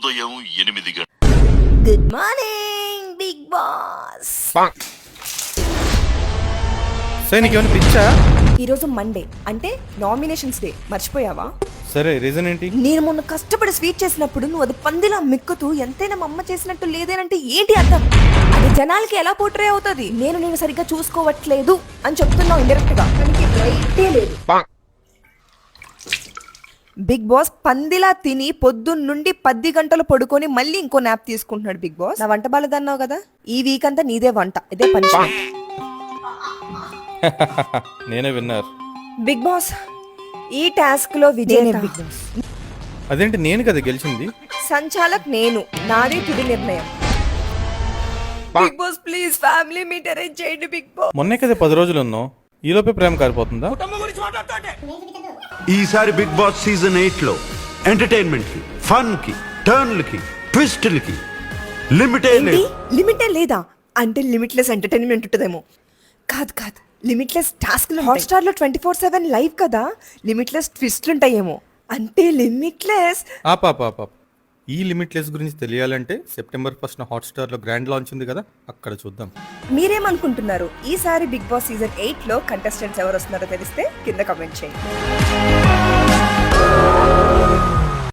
ఉదయం 8 గంటలు. Good morning Bigg Boss. సరే నీకేమైనా పిచ్చా? ఈరోజు మండే అంటే నామినేషన్స్ డే, మర్చిపోయావా? సరే రీజన్ ఏంటి? నేను మొన్న కష్టపడి స్వీట్ చేసినప్పుడు నువ్వు అది పందిలా మిక్కుతూ ఎంతైనా మా అమ్మ చేసినట్టు లేదేనంటే ఏంటి అర్థం? అది జనాలకి ఎలా పోట్రే అవుతుంది? నేను సరిగ్గా చూసుకోవట్లేదు అని చెప్తున్నావు ఇండైరెక్ట్ గా. లేదు. బిగ్ బాస్ పందిలా తిని పొద్దున్నుండి 10 గంటలు పడుకొని మళ్ళీ ఇంకో నాప్ తీసుకుంటున్నాడు బిగ్ బాస్. నా వంట బాలేదన్నావు కదా, ఈ వీక్ అంతా నీదే వంట, ఇదే పని. నేనే విన్నర్. బిగ్ బాస్ ఈ టాస్క్ లో విజేత బిగ్ బాస్. అదేంటి నేను కదా గెలిచింది? సంచాలక్ నేను, నాదే తుది నిర్ణయం. Bigg Boss please family meet arrange చేయండి బిగ్ బాస్. మొన్నే కదా 10 రోజులు ఉన్నావు, ఈలోపే ప్రేమ కారిపోతుందా? ఈసారి బిగ్ బాస్ సీజన్ 8 లో ఎంటర్టైన్మెంట్ కి, ఫన్ కి, టర్న్ల కి, ట్విస్టులకి లిమిటే లేదా? అంటే లిమిట్లెస్ ఎంటర్టైన్మెంట్ ఉంటుందేమో. కాదు, లిమిట్లెస్ టాస్క్లు హాట్స్టార్ లో 24/7 లైవ్ కదా, లిమిట్లెస్ ట్విస్ట్లు ఉంటాయేమో. అంటే లిమిట్లెస్ ఈ లిమిట్లెస్ గురించి తెలియాలంటే September 1 హాట్స్టార్ లో గ్రాండ్ లాంచ్ ఉంది కదా, అక్కడ చూద్దాం. మీరేమనుకుంటున్నారు? ఈసారి బిగ్ బాస్ సీజన్ 8 లో కంటెస్టెంట్స్ ఎవరు వస్తున్నారో తెలిస్తే కింద కామెంట్ చేయండి.